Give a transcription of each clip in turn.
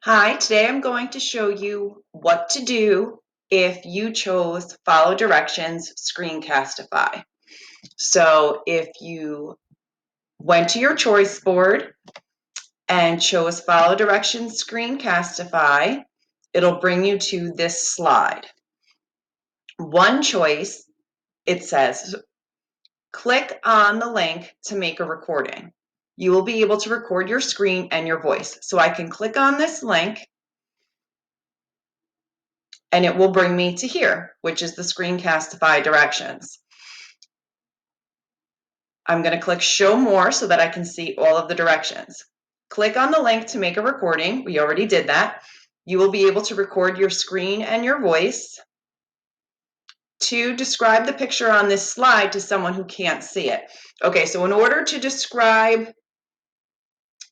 Hi, today I'm going to show you what to do if you chose Follow Directions Screencastify. So if you went to your choice board and chose Follow Directions Screencastify, it'll bring you to this slide. One choice, it says, click on the link to make a recording. You will be able to record your screen and your voice. So I can click on this link and it will bring me to here, which is the Screencastify directions. I'm going to click Show More so that I can see all of the directions. Click on the link to make a recording. We already did that. You will be able to record your screen and your voice. To describe the picture on this slide to someone who can't see it. Okay, so in order to describe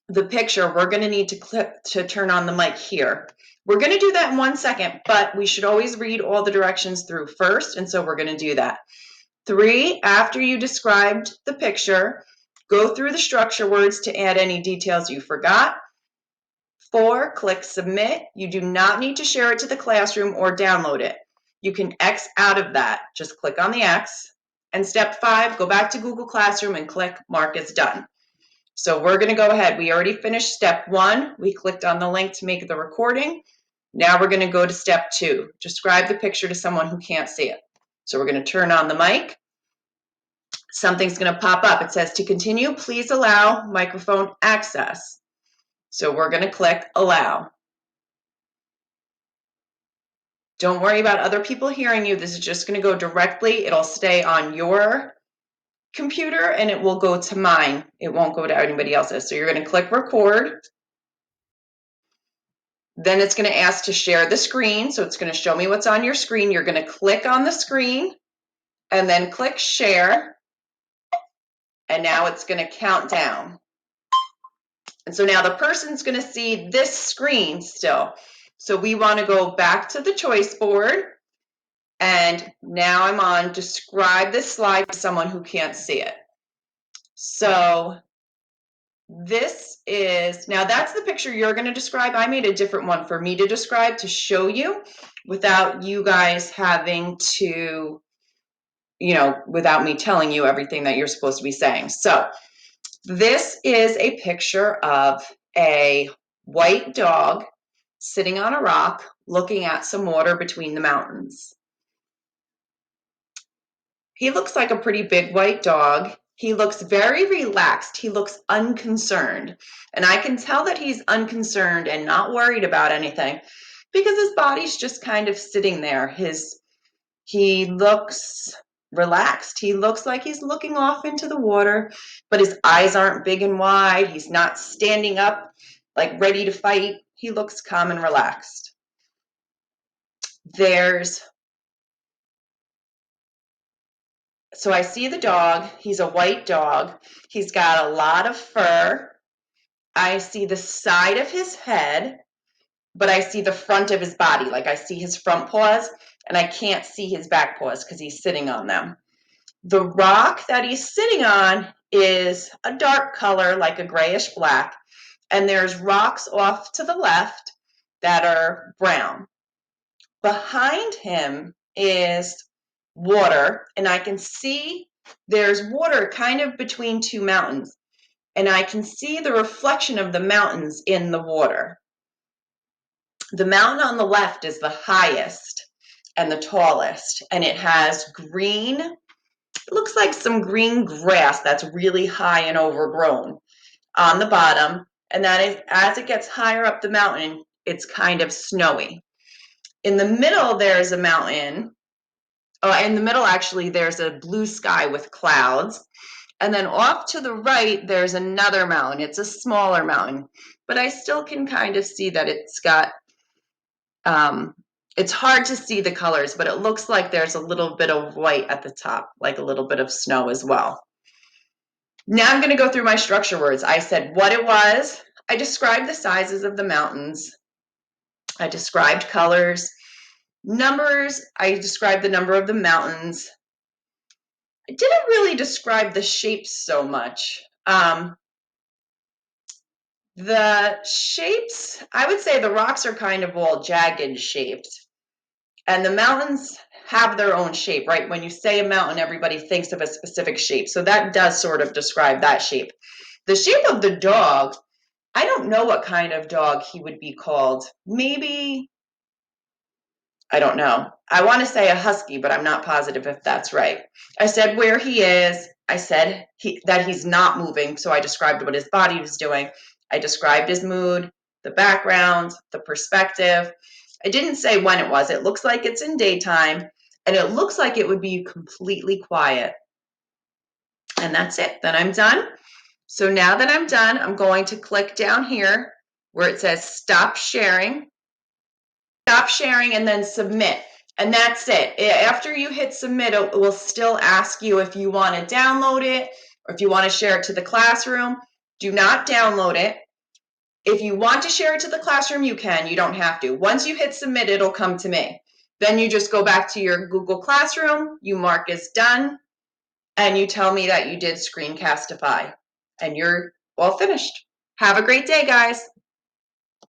the picture, we're going to need to turn on the mic here. We're going to do that in 1 second, but we should always read all the directions through first, and so we're going to do that. 3, after you described the picture, go through the structure words to add any details you forgot. 4, click Submit. You do not need to share it to the classroom or download it. You can X out of that. Just click on the X. And step 5, go back to Google Classroom and click Mark as Done. So we're going to go ahead. We already finished step 1. We clicked on the link to make the recording. Now we're going to go to step 2. Describe the picture to someone who can't see it. So we're going to turn on the mic. Something's going to pop up. It says, to continue, please allow microphone access. So we're going to click Allow. Don't worry about other people hearing you. This is just going to go directly. It'll stay on your computer and it will go to mine. It won't go to anybody else's. So you're going to click Record. Then it's going to ask to share the screen. So it's going to show me what's on your screen. You're going to click on the screen and then click Share. And now it's going to count down. And so now the person's going to see this screen still. So we want to go back to the choice board. And now I'm on Describe this slide to someone who can't see it. So this is, now that's the picture you're going to describe. I made a different one for me to describe to show you without you guys having to, without me telling you everything that you're supposed to be saying. So this is a picture of a white dog sitting on a rock looking at some water between the mountains. He looks like a pretty big white dog. He looks very relaxed. He looks unconcerned. And I can tell that he's unconcerned and not worried about anything because his body's just kind of sitting there. He looks relaxed. He looks like he's looking off into the water, but his eyes aren't big and wide. He's not standing up like ready to fight. He looks calm and relaxed. So I see the dog. He's a white dog. He's got a lot of fur. I see the side of his head, but I see the front of his body. Like I see his front paws, and I can't see his back paws because he's sitting on them. The rock that he's sitting on is a dark color, like a grayish black, and there's rocks off to the left that are brown. Behind him is water, and I can see there's water kind of between two mountains, and I can see the reflection of the mountains in the water. The mountain on the left is the highest and the tallest, and it has green, it looks like some green grass that's really high and overgrown on the bottom, and that is, as it gets higher up the mountain, it's kind of snowy. In the middle, there's a mountain. Oh, in the middle, actually, there's a blue sky with clouds. And then off to the right, there's another mountain. It's a smaller mountain, but I still can kind of see that it's got, it's hard to see the colors, but it looks like there's a little bit of white at the top, like a little bit of snow as well. Now I'm going to go through my structure words. I said what it was. I described the sizes of the mountains. I described colors. Numbers, I described the number of the mountains. I didn't really describe the shapes so much. The shapes, I would say the rocks are kind of all jagged shaped. And the mountains have their own shape, right? When you say a mountain, everybody thinks of a specific shape. So that does sort of describe that shape. The shape of the dog, I don't know what kind of dog he would be called. Maybe, I don't know. I want to say a husky, but I'm not positive if that's right. I said where he is. I said that he's not moving. So I described what his body was doing. I described his mood, the background, the perspective. I didn't say when it was. It looks like it's in daytime, and it looks like it would be completely quiet. And that's it. Then I'm done. So now that I'm done, I'm going to click down here where it says stop sharing. Stop sharing and then submit. And that's it. After you hit submit, it will still ask you if you want to download it or if you want to share it to the classroom. Do not download it. If you want to share it to the classroom, you can. You don't have to. Once you hit submit, it'll come to me. Then you just go back to your Google Classroom, you mark as done, and you tell me that you did Screencastify. And you're all finished. Have a great day, guys.